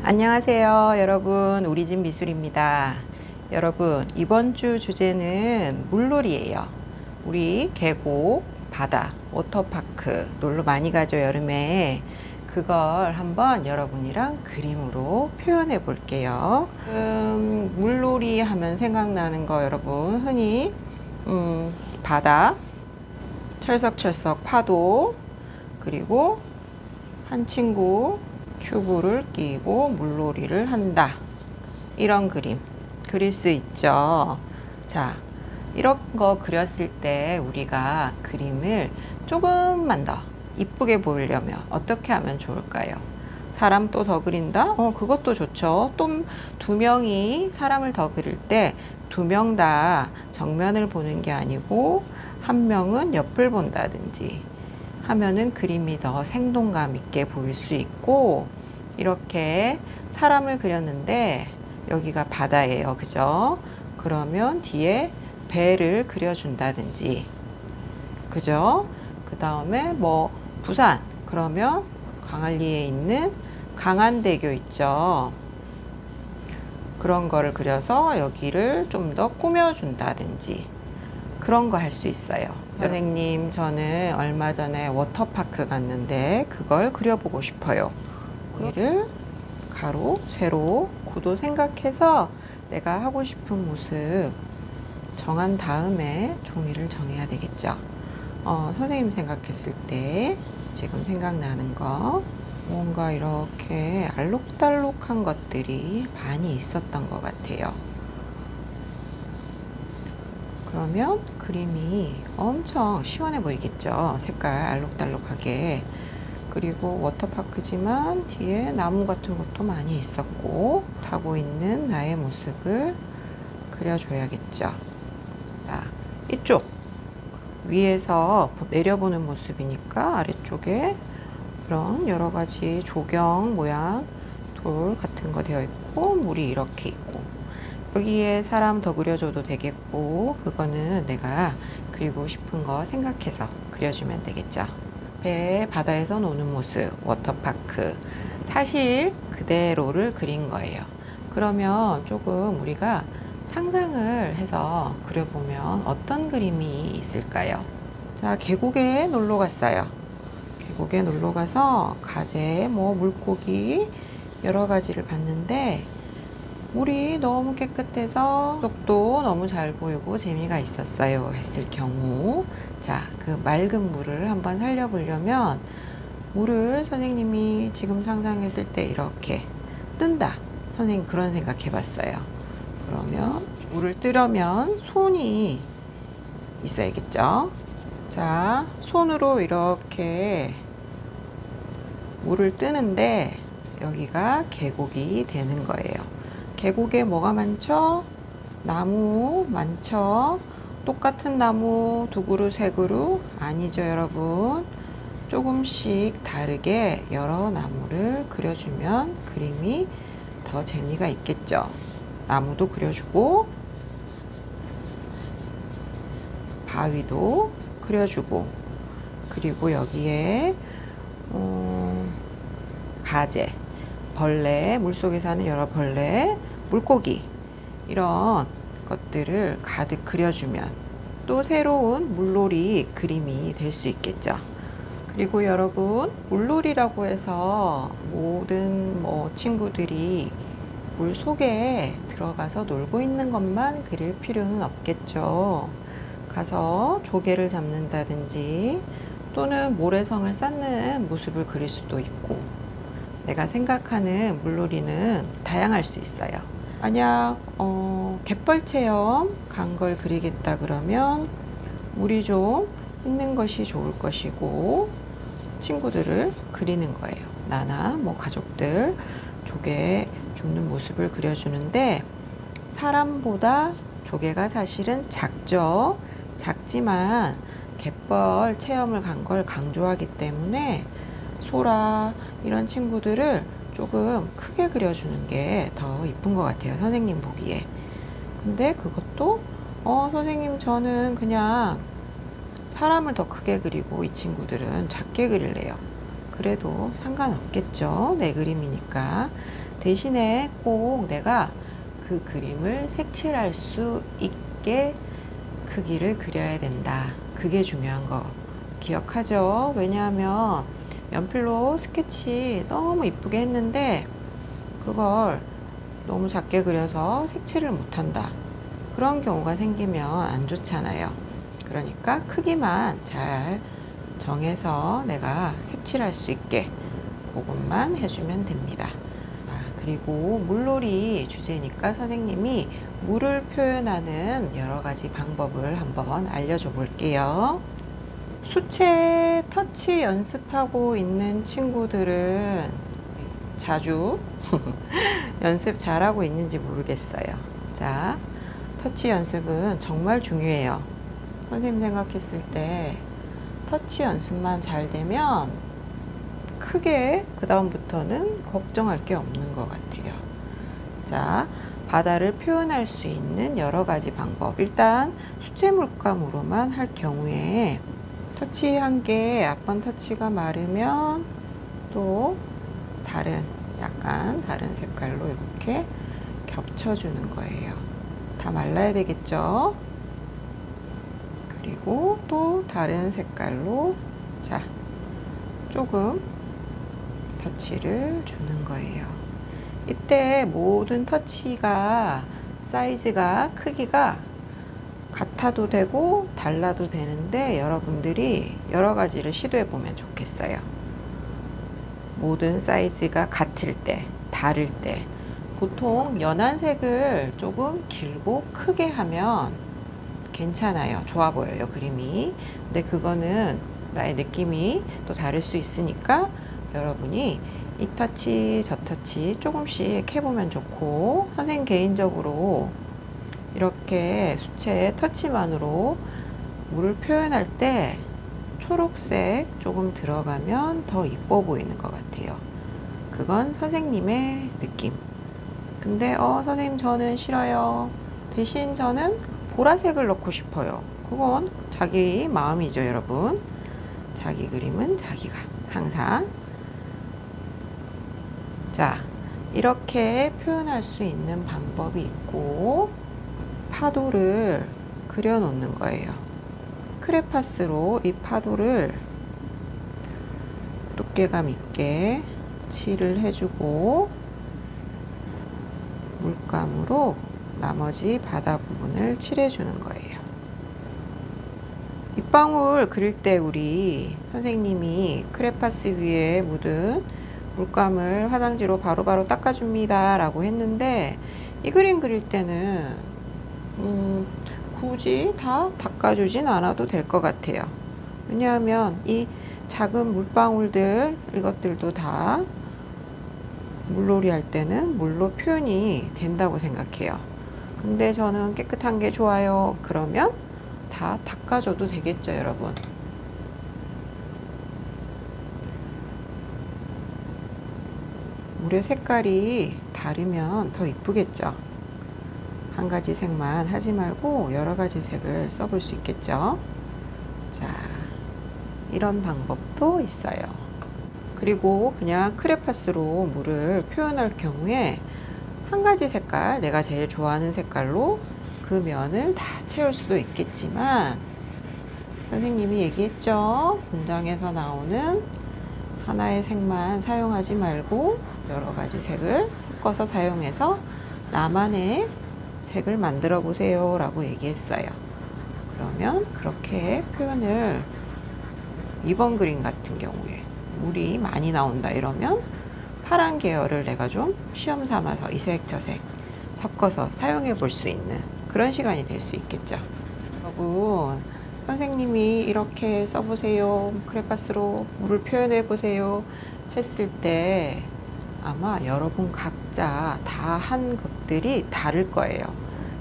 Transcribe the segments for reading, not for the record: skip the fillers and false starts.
안녕하세요 여러분, 우리집 미술입니다. 여러분, 이번 주 주제는 물놀이에요. 우리 계곡, 바다, 워터파크 놀러 많이 가죠 여름에. 그걸 한번 여러분이랑 그림으로 표현해 볼게요. 물놀이 하면 생각나는 거 여러분, 흔히 바다, 철썩철썩 파도, 그리고 한 친구 튜브를 끼고 물놀이를 한다, 이런 그림 그릴 수 있죠. 자, 이런 거 그렸을 때 우리가 그림을 조금만 더 이쁘게 보이려면 어떻게 하면 좋을까요? 사람 또 더 그린다? 그것도 좋죠. 또 두 명이 사람을 더 그릴 때 두 명 다 정면을 보는 게 아니고 한 명은 옆을 본다든지 하면은 그림이 더 생동감 있게 보일 수 있고, 이렇게 사람을 그렸는데 여기가 바다예요, 그죠? 그러면 뒤에 배를 그려준다든지, 그죠? 그 다음에 뭐 부산 그러면 광안리에 있는 강안대교 있죠. 그런 거를 그려서 여기를 좀 더 꾸며준다든지, 그런 거 할 수 있어요. 선생님, 저는 얼마 전에 워터파크 갔는데 그걸 그려보고 싶어요. 여기를 가로, 세로, 구도 생각해서 내가 하고 싶은 모습 정한 다음에 종이를 정해야 되겠죠. 선생님 생각했을 때 지금 생각나는 거, 뭔가 이렇게 알록달록한 것들이 많이 있었던 것 같아요. 그러면 그림이 엄청 시원해 보이겠죠. 색깔 알록달록하게. 그리고 워터파크지만 뒤에 나무 같은 것도 많이 있었고, 타고 있는 나의 모습을 그려줘야겠죠. 자, 이쪽 위에서 내려보는 모습이니까 아래쪽에 그런 여러 가지 조경 모양 돌 같은 거 되어 있고, 물이 이렇게 있고, 여기에 사람 더 그려줘도 되겠고, 그거는 내가 그리고 싶은 거 생각해서 그려주면 되겠죠. 배 바다에서 노는 모습, 워터파크, 사실 그대로를 그린 거예요. 그러면 조금 우리가 상상을 해서 그려보면 어떤 그림이 있을까요? 자, 계곡에 놀러 갔어요. 계곡에 놀러 가서 가재, 뭐 물고기 여러 가지를 봤는데, 물이 너무 깨끗해서 속도 너무 잘 보이고 재미가 있었어요 했을 경우, 자, 그 맑은 물을 한번 살려보려면 물을 선생님이 지금 상상했을 때 이렇게 뜬다, 선생님 그런 생각 해봤어요. 그러면 물을 뜨려면 손이 있어야겠죠. 자, 손으로 이렇게 물을 뜨는데 여기가 계곡이 되는 거예요. 계곡에 뭐가 많죠? 나무 많죠? 똑같은 나무 두 그루 세 그루 아니죠 여러분. 조금씩 다르게 여러 나무를 그려주면 그림이 더 재미가 있겠죠. 나무도 그려주고 바위도 그려주고, 그리고 여기에 가재, 벌레, 물속에 사는 여러 벌레, 물고기, 이런 것들을 가득 그려주면 또 새로운 물놀이 그림이 될 수 있겠죠. 그리고 여러분, 물놀이라고 해서 모든 친구들이 물 속에 들어가서 놀고 있는 것만 그릴 필요는 없겠죠. 가서 조개를 잡는다든지 또는 모래성을 쌓는 모습을 그릴 수도 있고, 내가 생각하는 물놀이는 다양할 수 있어요. 만약 갯벌 체험 간 걸 그리겠다 그러면 물이 좀 있는 것이 좋을 것이고, 친구들을 그리는 거예요. 나나 가족들 조개 줍는 모습을 그려주는데, 사람보다 조개가 사실은 작죠. 작지만 갯벌 체험을 간 걸 강조하기 때문에 소라 이런 친구들을 조금 크게 그려주는 게 더 이쁜 것 같아요, 선생님 보기에. 근데 그것도 선생님 저는 그냥 사람을 더 크게 그리고 이 친구들은 작게 그릴래요. 그래도 상관없겠죠, 내 그림이니까. 대신에 꼭 내가 그 그림을 색칠할 수 있게 크기를 그려야 된다. 그게 중요한 거 기억하죠? 왜냐하면 연필로 스케치 너무 이쁘게 했는데 그걸 너무 작게 그려서 색칠을 못한다. 그런 경우가 생기면 안 좋잖아요. 그러니까 크기만 잘 정해서 내가 색칠할 수 있게 그것만 해주면 됩니다. 그리고 물놀이 주제니까 선생님이 물을 표현하는 여러 가지 방법을 한번 알려줘 볼게요. 수채 터치 연습하고 있는 친구들은 자주 연습 잘하고 있는지 모르겠어요. 자, 터치 연습은 정말 중요해요. 선생님 생각했을 때 터치 연습만 잘 되면 크게 그 다음부터는 걱정할 게 없는 것 같아요. 자, 바다를 표현할 수 있는 여러 가지 방법. 일단 수채 물감으로만 할 경우에 터치한 게 앞번 터치가 마르면 또 약간 다른 색깔로 이렇게 겹쳐주는 거예요. 다 말라야 되겠죠? 그리고 또 다른 색깔로 자, 조금 터치를 주는 거예요. 이때 모든 터치가 사이즈가 크기가 같아도 되고 달라도 되는데 여러분들이 여러 가지를 시도해 보면 좋겠어요. 모든 사이즈가 같을 때, 다를 때 보통 연한 색을 조금 길고 크게 하면 괜찮아요. 좋아 보여요, 그림이. 근데 그거는 나의 느낌이 또 다를 수 있으니까 여러분이 이 터치 저 터치 조금씩 해보면 좋고, 선생님 개인적으로 이렇게 수채 터치만으로 물을 표현할 때 초록색 조금 들어가면 더 이뻐 보이는 것 같아요. 그건 선생님의 느낌. 근데 선생님 저는 싫어요. 대신 저는 보라색을 넣고 싶어요. 그건 자기 마음이죠, 여러분. 자기 그림은 자기가 항상. 자, 이렇게 표현할 수 있는 방법이 있고, 파도를 그려 놓는 거예요. 크레파스로 이 파도를 두께감 있게 칠을 해주고, 물감으로 나머지 바다 부분을 칠해주는 거예요. 빗방울 그릴 때 우리 선생님이 크레파스 위에 묻은 물감을 화장지로 바로바로 닦아줍니다 라고 했는데, 이 그림 그릴 때는 굳이 다 닦아주진 않아도 될 것 같아요. 왜냐하면 이 작은 물방울들, 이것들도 다 물놀이 할 때는 물로 표현이 된다고 생각해요. 근데 저는 깨끗한 게 좋아요. 그러면 다 닦아줘도 되겠죠, 여러분. 물의 색깔이 다르면 더 이쁘겠죠. 한 가지 색만 하지 말고 여러 가지 색을 써볼 수 있겠죠. 자, 이런 방법도 있어요. 그리고 그냥 크레파스로 물을 표현할 경우에 한 가지 색깔, 내가 제일 좋아하는 색깔로 그 면을 다 채울 수도 있겠지만, 선생님이 얘기했죠. 공장에서 나오는 하나의 색만 사용하지 말고 여러 가지 색을 섞어서 사용해서 나만의 색을 만들어 보세요 라고 얘기했어요. 그러면 그렇게 표현을, 이번 그림 같은 경우에 물이 많이 나온다 이러면 파란 계열을 내가 좀 시험 삼아서 이 색 저 색 섞어서 사용해 볼 수 있는 그런 시간이 될 수 있겠죠. 여러분, 선생님이 이렇게 써보세요, 크레파스로 물을 표현해 보세요 했을 때 아마 여러분 각자 다 한 것들이 다를 거예요.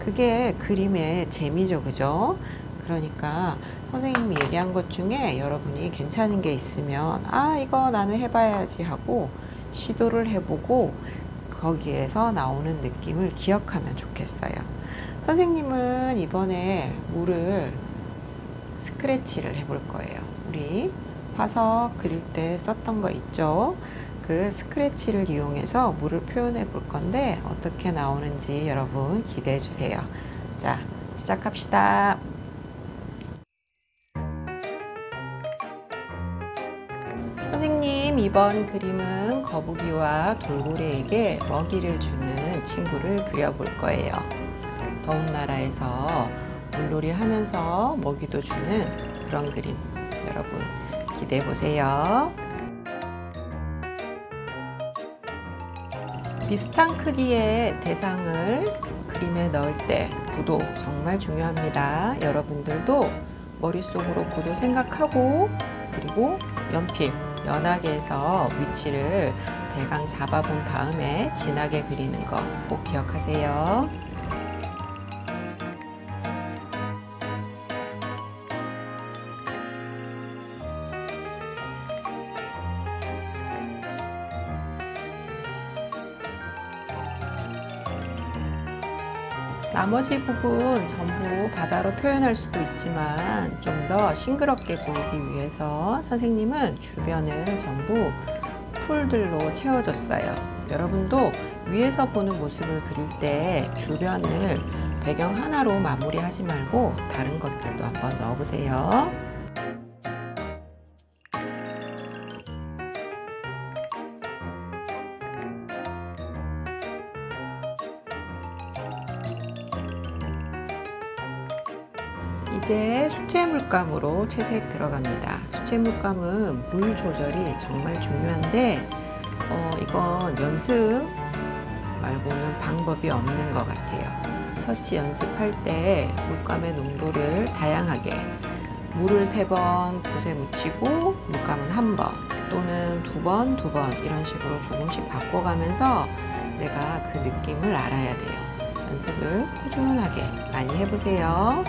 그게 그림의 재미죠, 그죠? 그러니까 선생님이 얘기한 것 중에 여러분이 괜찮은 게 있으면 이거 나는 해봐야지 하고 시도를 해보고 거기에서 나오는 느낌을 기억하면 좋겠어요. 선생님은 이번에 물을 스크래치를 해볼 거예요. 우리 화석 그릴 때 썼던 거 있죠? 그 스크래치를 이용해서 물을 표현해 볼 건데 어떻게 나오는지 여러분 기대해 주세요. 자, 시작합시다. 선생님, 이번 그림은 거북이와 돌고래에게 먹이를 주는 친구를 그려볼 거예요. 더운 나라에서 물놀이 하면서 먹이도 주는 그런 그림, 여러분 기대해 보세요. 비슷한 크기의 대상을 그림에 넣을 때 구도 정말 중요합니다. 여러분들도 머릿속으로 구도 생각하고, 그리고 연필, 연하게 해서 위치를 대강 잡아본 다음에 진하게 그리는 거 꼭 기억하세요. 나머지 부분 전부 바다로 표현할 수도 있지만 좀 더 싱그럽게 보이기 위해서 선생님은 주변을 전부 풀들로 채워줬어요. 여러분도 위에서 보는 모습을 그릴 때 주변을 배경 하나로 마무리하지 말고 다른 것들도 한번 넣어보세요. 이제 수채 물감으로 채색 들어갑니다. 수채 물감은 물 조절이 정말 중요한데 이건 연습 말고는 방법이 없는 것 같아요. 터치 연습할 때 물감의 농도를 다양하게, 물을 3번 붓에 묻히고 물감은 1번 또는 2번 이런 식으로 조금씩 바꿔가면서 내가 그 느낌을 알아야 돼요. 연습을 꾸준하게 많이 해보세요.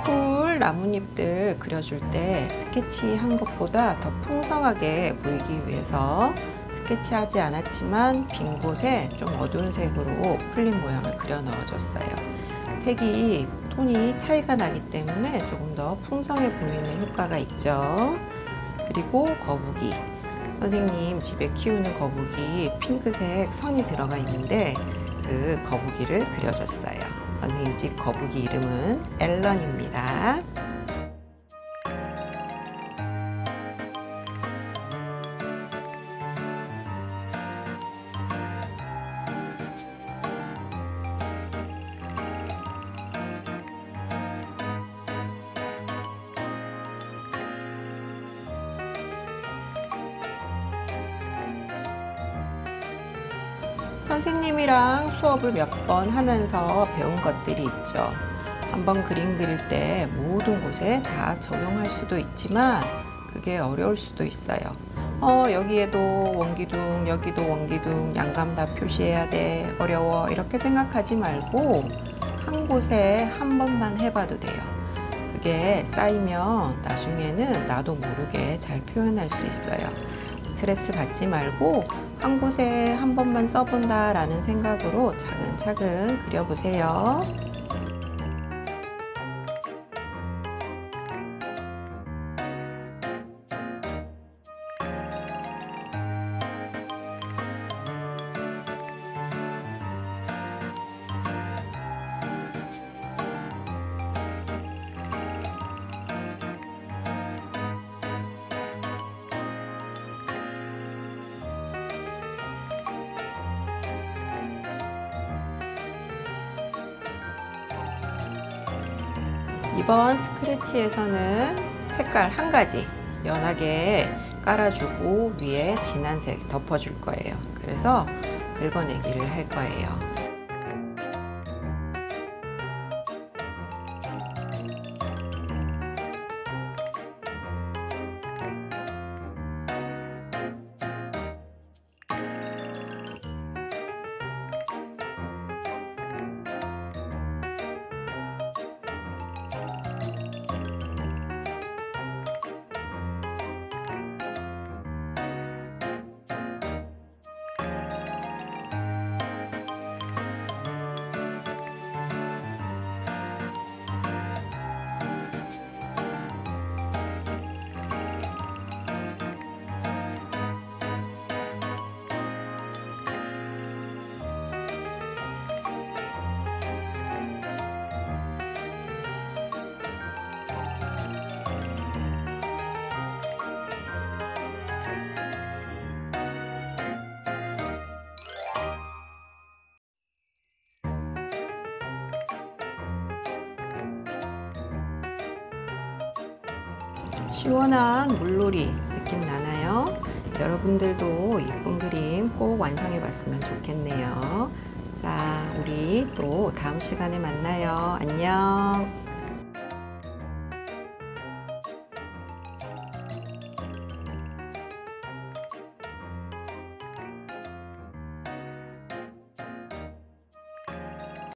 풀 나뭇잎들 그려줄 때 스케치한 것보다 더 풍성하게 보이기 위해서 스케치하지 않았지만 빈 곳에 좀 어두운 색으로 풀린 모양을 그려 넣어줬어요. 색이 톤이 차이가 나기 때문에 조금 더 풍성해 보이는 효과가 있죠. 그리고 거북이, 선생님 집에 키우는 거북이 핑크색 선이 들어가 있는데 그 거북이를 그려줬어요. 선생님 집 거북이 이름은 앨런입니다. 선생님이랑 수업을 몇 번 하면서 배운 것들이 있죠. 한번 그림 그릴 때 모든 곳에 다 적용할 수도 있지만 그게 어려울 수도 있어요. 여기에도 원기둥, 여기도 원기둥, 양감 다 표시해야 돼, 어려워, 이렇게 생각하지 말고 한 곳에 한 번만 해봐도 돼요. 그게 쌓이면 나중에는 나도 모르게 잘 표현할 수 있어요. 스트레스 받지 말고 한 곳에 한 번만 써본다 라는 생각으로 차근차근 그려보세요. 이번 스크래치에서는 색깔 한 가지 연하게 깔아주고 위에 진한 색 덮어줄 거예요. 그래서 긁어내기를 할 거예요. 시원한 물놀이 느낌 나나요? 여러분들도 이쁜 그림 꼭 완성해 봤으면 좋겠네요. 자, 우리 또 다음 시간에 만나요. 안녕.